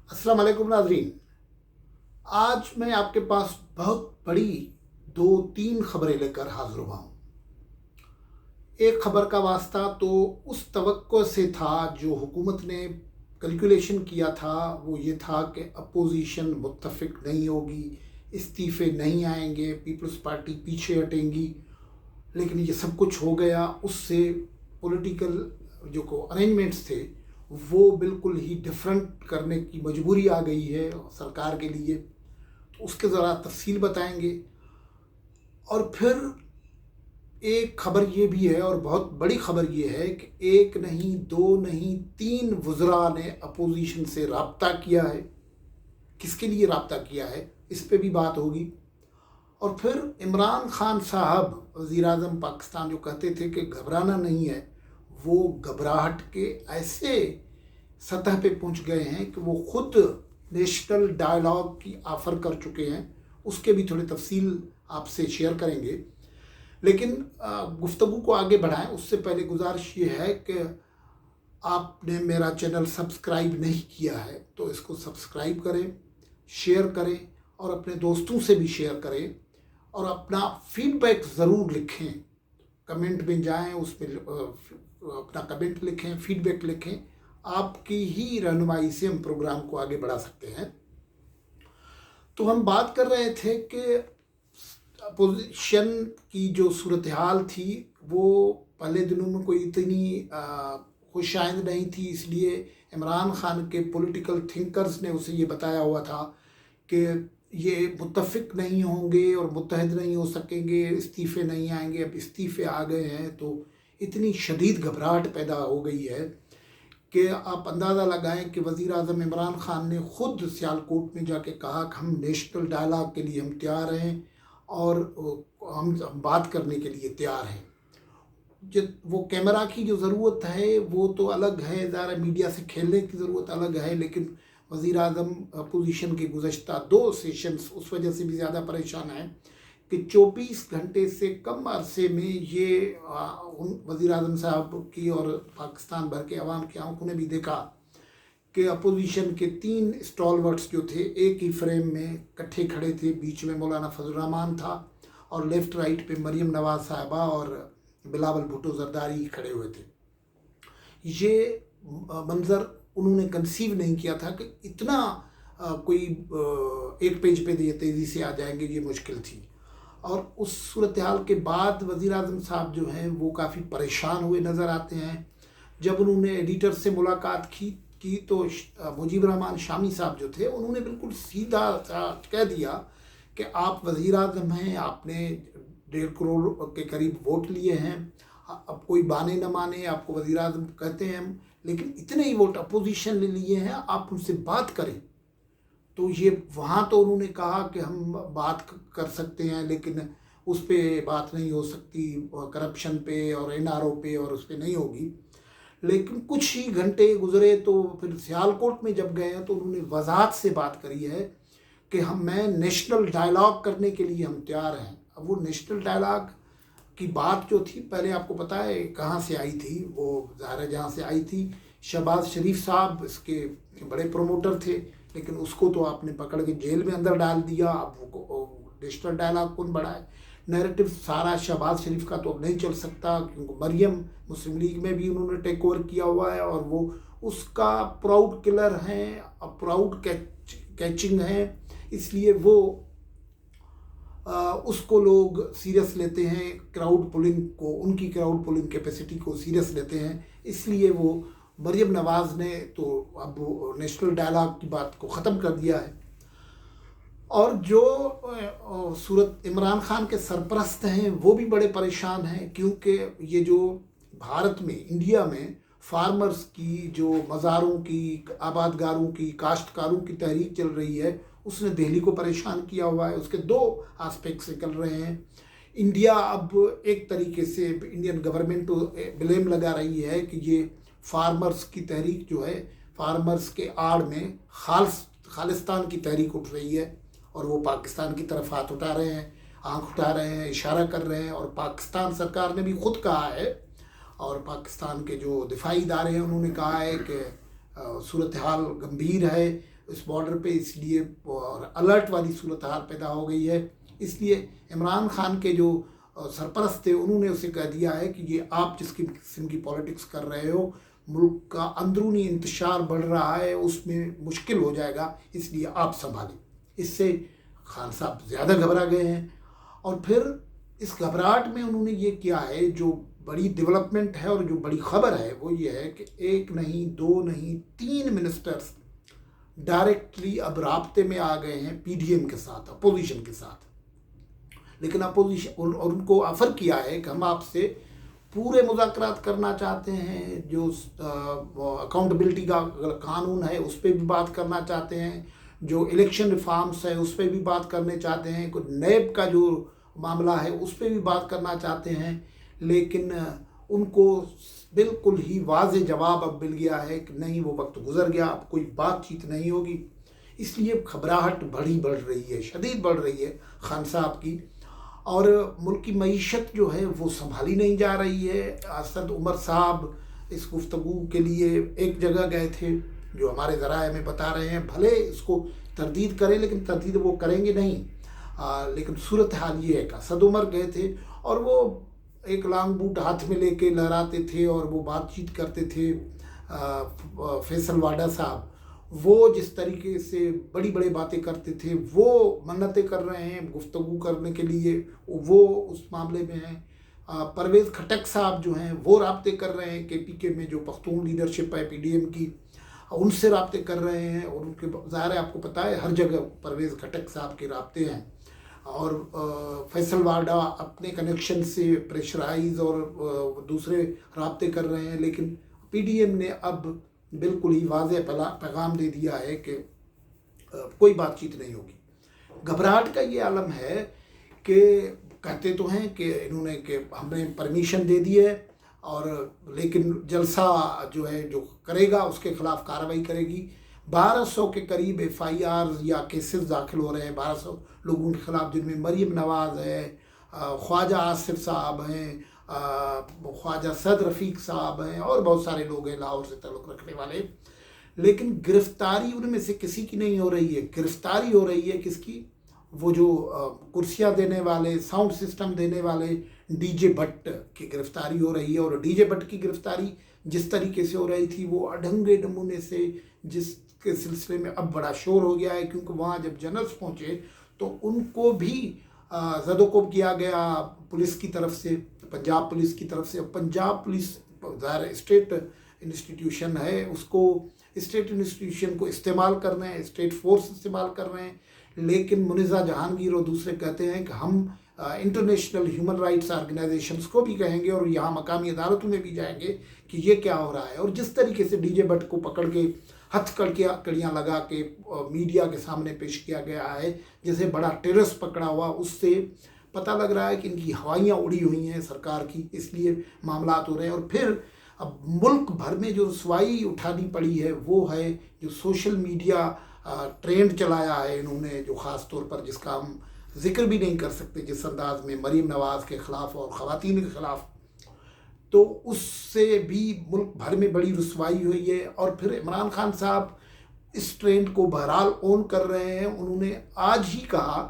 अस्सलाम वालेकुम नाज़रीन। आज मैं आपके पास बहुत बड़ी दो तीन खबरें लेकर हाजिर हुआ हूँ। एक खबर का वास्ता तो उस तवक्को से था जो हुकूमत ने कैलकुलेशन किया था, वो ये था कि अपोजिशन मुत्तफिक नहीं होगी, इस्तीफ़े नहीं आएंगे, पीपल्स पार्टी पीछे हटेंगी। लेकिन ये सब कुछ हो गया, उससे पॉलिटिकल जो को अरेंजमेंट्स थे वो बिल्कुल ही डिफरेंट करने की मजबूरी आ गई है सरकार के लिए। तो उसके ज़रा तफसील बताएंगे। और फिर एक खबर ये भी है, और बहुत बड़ी खबर ये है कि एक नहीं दो नहीं तीन वज़रा ने अपोजिशन से रब्ता किया है। किसके लिए रब्ता किया है इस पे भी बात होगी। और फिर इमरान खान साहब वज़ीर आज़म पाकिस्तान जो कहते थे कि घबराना नहीं है, वो घबराहट के ऐसे सतह पे पहुंच गए हैं कि वो खुद नेशनल डायलॉग की ऑफ़र कर चुके हैं। उसके भी थोड़ी तफसील आपसे शेयर करेंगे। लेकिन गुफ्तगू को आगे बढ़ाएं उससे पहले गुजारिश ये है कि आपने मेरा चैनल सब्सक्राइब नहीं किया है तो इसको सब्सक्राइब करें, शेयर करें और अपने दोस्तों से भी शेयर करें। और अपना फीडबैक ज़रूर लिखें, कमेंट में जाएं, उसमें अपना कमेंट लिखें, फीडबैक लिखें। आपकी ही रहनुमाई से हम प्रोग्राम को आगे बढ़ा सकते हैं। तो हम बात कर रहे थे कि अपोजिशन की जो सूरत हाल थी वो पहले दिनों में कोई इतनी खुशाइंद नहीं थी, इसलिए इमरान खान के पॉलिटिकल थिंकर्स ने उसे ये बताया हुआ था कि ये मुत्तफिक नहीं होंगे और मुत्तहद नहीं हो सकेंगे, इस्तीफ़े नहीं आएंगे। अब इस्तीफ़े आ गए हैं तो इतनी शदीद घबराहट पैदा हो गई है कि आप अंदाज़ा लगाएं कि वज़ीर आज़म इमरान खान ने ख़ुद सियालकोट में जाके कहा कि हम नेशनल डायलॉग के लिए हम तैयार हैं और हम बात करने के लिए तैयार हैं। जो वो कैमरा की जो ज़रूरत है वो तो अलग है, ज़रा मीडिया से खेलने की ज़रूरत अलग है। लेकिन वज़ीर आज़म अपोजिशन के गुज़श्ता 2 सेशंस उस वजह से भी ज़्यादा परेशान हैं कि 24 घंटे से कम अरसे में ये वज़ीर आज़म साहब की और पाकिस्तान भर के अवाम की आंखों ने भी देखा कि अपोजिशन के 3 स्टॉलवर्ड्स जो थे एक ही फ्रेम में इकट्ठे खड़े थे। बीच में मौलाना फजल रहमान था और लेफ़्ट राइट पे मरीम नवाज़ साहिबा और बिलावल भुट्टो जरदारी खड़े हुए थे। ये मंज़र उन्होंने कंसीव नहीं किया था कि इतना कोई एक पेज पे तेज़ी से आ जाएंगे, ये मुश्किल थी। और उस सूरत हाल के बाद वज़ीर आज़म साहब जो हैं वो काफ़ी परेशान हुए नज़र आते हैं। जब उन्होंने एडिटर से मुलाकात की तो मुजीबर रहमान शामी साहब जो थे उन्होंने बिल्कुल सीधा कह दिया कि आप वज़ीर आज़म हैं, आपने 1.5 करोड़ के करीब वोट लिए हैं, अब कोई माने न माने आपको वज़ीर आज़म कहते हैं हम, लेकिन इतने ही वोट अपोजिशन ने लिए हैं, आप उनसे बात करें। तो ये वहाँ तो उन्होंने कहा कि हम बात कर सकते हैं लेकिन उस पर बात नहीं हो सकती, करप्शन पे और एनआरओ पे, और उस पर नहीं होगी। लेकिन कुछ ही घंटे गुजरे तो फिर सियालकोट में जब गए हैं तो उन्होंने वजाहत से बात करी है कि मैं नेशनल डायलॉग करने के लिए हम तैयार हैं। अब वो नेशनल डायलॉग की बात जो थी पहले आपको पता है कहाँ से आई थी, वो ज़ाहिर जहाँ से आई थी शहबाज शरीफ साहब इसके बड़े प्रमोटर थे, लेकिन उसको तो आपने पकड़ के जेल में अंदर डाल दिया। अब वो नेशनल डायलॉग कौन बढ़ाए, नैरेटिव सारा शहबाज शरीफ का तो अब नहीं चल सकता क्योंकि मरियम मुस्लिम लीग में भी उन्होंने टेक ओवर किया हुआ है और वो उसका प्राउड किलर हैं, प्राउड कैचिंग हैं, इसलिए वो उसको लोग सीरियस लेते हैं, क्राउड पुलिंग को, उनकी क्राउड पुलिंग कैपेसिटी को सीरियस लेते हैं। इसलिए वो मरियम नवाज़ ने तो अब नेशनल डायलॉग की बात को ख़त्म कर दिया है। और जो सूरत इमरान खान के सरपरस्त हैं वो भी बड़े परेशान हैं क्योंकि ये जो भारत में, इंडिया में फार्मर्स की जो मज़ारों की, आबादगारों की, काश्तकारों की तहरीक चल रही है उसने दिल्ली को परेशान किया हुआ है। उसके 2 आस्पेक्ट्स निकल रहे हैं। इंडिया अब एक तरीके से इंडियन गवर्नमेंट को ब्लेम लगा रही है कि ये फार्मर्स की तहरीक जो है, फार्मर्स के आड़ में खालिस्तान की तहरीक उठ रही है और वो पाकिस्तान की तरफ हाथ उठा रहे हैं, आंख उठा रहे हैं, इशारा कर रहे हैं। और पाकिस्तान सरकार ने भी खुद कहा है और पाकिस्तान के जो दिफाई इदारे हैं उन्होंने कहा है कि सूरत हाल गंभीर है, اس بارڈر پہ، اس لیے اور الرٹ والی صورتحال پیدا ہو گئی ہے۔ اس لیے عمران خان کے جو سرپرست تھے انہوں نے اسے کہہ دیا ہے کہ یہ آپ جس قسم کی پالیٹکس کر رہے ہو، ملک کا اندرونی انتشار بڑھ رہا ہے، اس میں مشکل ہو جائے گا، اس لیے آپ سنبھالیں۔ اس سے خان صاحب زیادہ گھبرا گئے ہیں، اور پھر اس گھبراہٹ میں انہوں نے یہ کیا ہے، جو بڑی ڈیولپمنٹ ہے اور جو بڑی خبر ہے وہ یہ ہے کہ ایک نہیں، دو نہیں، 3 منسٹرز ڈائریکٹلی اب رابطے میں آ گئے ہیں پی ڈی ایم کے ساتھ، اپوزیشن کے ساتھ۔ لیکن اپوزیشن اور ان کو آفر کیا ہے کہ ہم آپ سے پورے مذاکرات کرنا چاہتے ہیں، جو اکاؤنٹیبلٹی کا قانون ہے اس پہ بھی بات کرنا چاہتے ہیں، جو الیکشن ریفارمز ہے اس پہ بھی بات کرنے چاہتے ہیں، کوئی نیب کا جو معاملہ ہے اس پہ بھی بات کرنا چاہتے ہیں، لیکن ان کو بالکل ہی واضح جواب اب مل گیا ہے کہ نہیں، وہ وقت گزر گیا، اب کوئی بات چیت نہیں ہوگی۔ اس لیے گھبراہٹ بڑھ رہی ہے، شدید بڑھ رہی ہے خان صاحب کی، اور ملک کی معیشت جو ہے وہ سنبھالی نہیں جا رہی ہے۔ اسد عمر صاحب اس گفتگو کے لیے ایک جگہ گئے تھے، جو ہمارے ذرائع میں بتا رہے ہیں، بھلے اس کو تردید کریں لیکن تردید وہ کریں گے نہیں، لیکن صورتحال یہ ہے کہ اسد عمر گئے تھے اور وہ ایک لانگ بوٹ ہاتھ میں لے کے لہراتے تھے اور وہ بات چیت کرتے تھے۔ فیصل واڈا صاحب وہ جس طریقے سے بڑی باتیں کرتے تھے، وہ منتیں کر رہے ہیں گفتگو کرنے کے لیے، وہ اس معاملے میں ہیں۔ پرویز کھٹک صاحب جو ہیں وہ رابطے کر رہے ہیں، کے پی کے میں جو پختون لیڈرشپ ہے پی ڈی ایم کی، ان سے رابطے کر رہے ہیں، اور ان کے ظاہر ہے آپ کو پتہ ہے ہر جگہ پرویز کھٹک صاحب کے رابطے ہیں، اور فیصل واڈا اپنے کنیکشن سے پریشرائز اور دوسرے رابطے کر رہے ہیں، لیکن پی ڈی ایم نے اب بالکل ہی واضح پیغام دے دیا ہے کہ کوئی بات چیت نہیں ہوگی۔ گھبراہٹ کا یہ عالم ہے کہ کہتے تو ہیں کہ انہوں نے کہ ہمیں پرمیشن دے دی ہے، اور لیکن جلسہ جو ہے جو کرے گا اس کے خلاف کارروائی کرے گی۔ 1200 کے قریب ایف آئی آرز یا کیسز داخل ہو رہے ہیں 1200 لوگوں کے خلاف، جن میں مریم نواز ہے، خواجہ آصف صاحب ہیں، خواجہ سعد رفیق صاحب ہیں، اور بہت سارے لوگ ہیں لاہور سے تعلق رکھنے والے، لیکن گرفتاری ان میں سے کسی کی نہیں ہو رہی ہے۔ گرفتاری ہو رہی ہے کس کی؟ وہ جو کرسیاں دینے والے، ساؤنڈ سسٹم دینے والے ڈی جے بھٹ کی گرفتاری ہو رہی ہے، اور ڈی جے بھٹ کی گرفتاری جس طریقے سے ہو رہی تھی وہ اڈھنگے نمونے سے، جس کے سلسلے میں اب بڑا شور ہو گیا ہے، کیونکہ وہاں جب جنرلز پہنچے تو ان کو بھی زد و کوب کیا گیا پولیس کی طرف سے، پنجاب پولیس کی طرف سے۔ پنجاب پولیس ظاہر اسٹیٹ انسٹیٹیوشن ہے، اس کو اسٹیٹ انسٹیٹیوشن کو استعمال کر رہے ہیں، اسٹیٹ فورس استعمال کر رہے ہیں، لیکن منیزہ جہانگیر اور دوسرے کہتے ہیں کہ ہم انٹرنیشنل ہیومن رائٹس آرگنائزیشنز کو بھی کہیں گے اور یہاں مقامی عدالتوں میں بھی جائیں گے کہ یہ کیا ہو رہا ہے۔ اور جس طریقے سے ڈی جے بھٹ کو پکڑ کے ہتھ کڑیاں لگا کے میڈیا کے سامنے پیش کیا گیا ہے جیسے بڑا ٹیررسٹ پکڑا ہوا، اس سے پتہ لگ رہا ہے کہ ان کی ہوائیاں اڑی ہوئی ہیں سرکار کی، اس لیے معاملات ہو رہے ہیں۔ اور پھر اب ملک بھر میں جو رسوائی اٹھانی پڑی ہے وہ ہے جو سوشل میڈیا ٹرینڈ چلایا ہے انہوں نے، جو خاص طور پر جس کا ہم ذکر بھی نہیں کر سکتے جس انداز میں مریم نواز کے خلاف اور خواتین کے خلاف، تو اس سے بھی ملک بھر میں بڑی رسوائی ہوئی ہے۔ اور پھر عمران خان صاحب اس ٹرینڈ کو بہرحال اون کر رہے ہیں۔ انہوں نے آج ہی کہا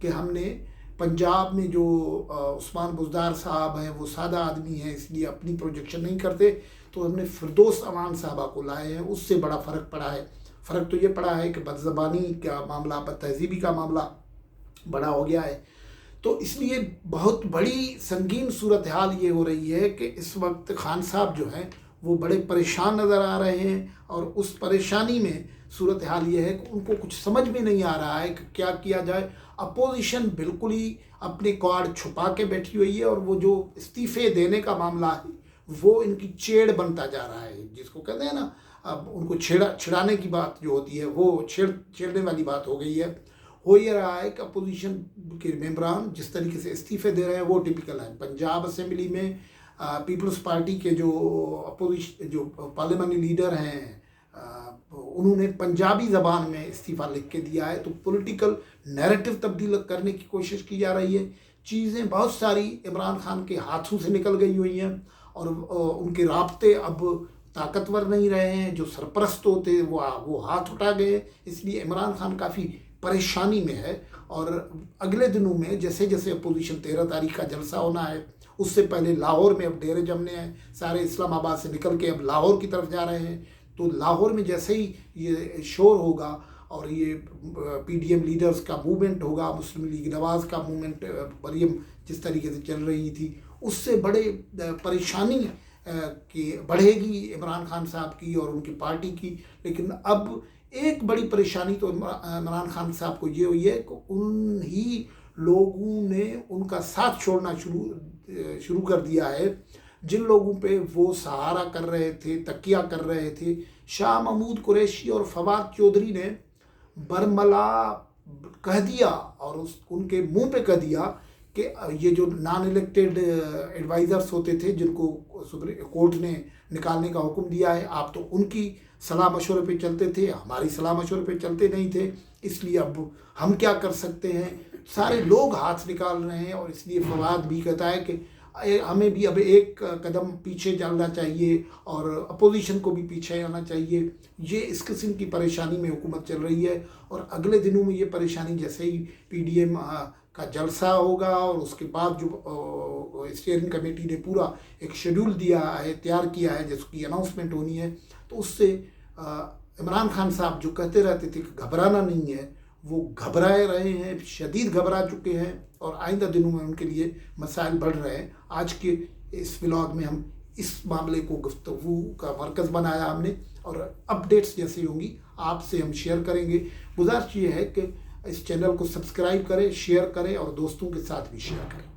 کہ ہم نے پنجاب میں جو عثمان بزدار صاحب ہیں وہ سادہ آدمی ہیں، اس لیے اپنی پروجیکشن نہیں کرتے، تو ہم نے فردوس امان صاحبہ کو لائے ہیں، اس سے بڑا فرق پڑا ہے۔ فرق تو یہ پڑا ہے کہ بدزبانی کا معاملہ، بد تہذیبی کا معاملہ بڑا ہو گیا ہے۔ تو اس لیے بہت بڑی سنگین صورتحال یہ ہو رہی ہے کہ اس وقت خان صاحب جو ہیں وہ بڑے پریشان نظر آ رہے ہیں، اور اس پریشانی میں صورتحال یہ ہے کہ ان کو کچھ سمجھ میں نہیں آ رہا ہے کہ کیا کیا جائے۔ اپوزیشن بالکل ہی اپنے کارڈ چھپا کے بیٹھی ہوئی ہے، اور وہ جو استعفے دینے کا معاملہ ہے وہ ان کی چیڑ بنتا جا رہا ہے، جس کو کہتے ہیں نا، اب ان کو چھڑانے کی بات جو ہوتی ہے وہ چھیڑنے والی بات ہو گئی ہے۔ ہو یہ رہا ہے کہ اپوزیشن کے ممبران جس طریقے سے استعفے دے رہے ہیں وہ ٹپیکل ہے۔ پنجاب اسمبلی میں پیپلز پارٹی کے جو پارلیمانی لیڈر ہیں، انہوں نے پنجابی زبان میں استعفیٰ لکھ کے دیا ہے، تو پولیٹیکل نیریٹو تبدیل کرنے کی کوشش کی جا رہی ہے۔ چیزیں بہت ساری عمران خان کے ہاتھوں سے نکل گئی ہوئی ہیں، اور ان کے رابطے اب ताकतवर नहीं रहे हैं, जो सरपरस्त होते वो हाथ उठा गए, इसलिए इमरान खान काफ़ी परेशानी में है। और अगले दिनों में जैसे जैसे अपोजिशन 13 तारीख का जलसा होना है, उससे पहले लाहौर में अब डेरे जमने हैं, सारे इस्लामाबाद से निकल के अब लाहौर की तरफ जा रहे हैं। तो लाहौर में जैसे ही ये शोर होगा और ये PDM लीडर्स का मूवमेंट होगा, मुस्लिम लीग नवाज़ का मूवमेंट, मरीम जिस तरीके से चल रही थी, उससे बड़े परेशानी कि बढ़ेगी इमरान खान साहब की और उनकी पार्टी की। लेकिन अब एक बड़ी परेशानी तो इमरान खान साहब को ये हुई है कि उन ही लोगों ने उनका साथ छोड़ना शुरू कर दिया है जिन लोगों पे वो सहारा कर रहे थे, तकिया कर रहे थे। शाह महमूद कुरैशी और फवाद चौधरी ने बरमला कह दिया और उनके मुंह पे कह दिया कि ये जो नॉन इलेक्टेड एडवाइज़र्स होते थे जिनको सुप्रीम कोर्ट ने निकालने का हुक्म दिया है, आप तो उनकी सलाह मशवरे पे चलते थे, हमारी सलाह मशवरे पे चलते नहीं थे, इसलिए अब हम क्या कर सकते हैं। सारे लोग हाथ निकाल रहे हैं और इसलिए फवाद भी कहता है कि हमें भी अब एक कदम पीछे जाना चाहिए और अपोजिशन को भी पीछे आना चाहिए। ये इस किस्म की परेशानी में हुकूमत चल रही है। और अगले दिनों में ये परेशानी जैसे ही PDM का जलसा होगा और उसके बाद जो स्टीयरिंग कमेटी ने पूरा एक शेड्यूल दिया है, तैयार किया है, जिसकी अनाउंसमेंट होनी है, तो उससे इमरान खान साहब जो कहते रहते थे कि घबराना नहीं है, वो घबराए रहे हैं, शदीद घबरा चुके हैं और आइंदा दिनों में उनके लिए मसाइल बढ़ रहे हैं। आज के इस व्लॉग में हम इस मामले को गुफ्तगू का मरकज़ बनाया हमने और अपडेट्स जैसी होंगी आपसे हम शेयर करेंगे। गुजारिश ये है कि इस चैनल को सब्सक्राइब करें, शेयर करें और दोस्तों के साथ भी शेयर करें।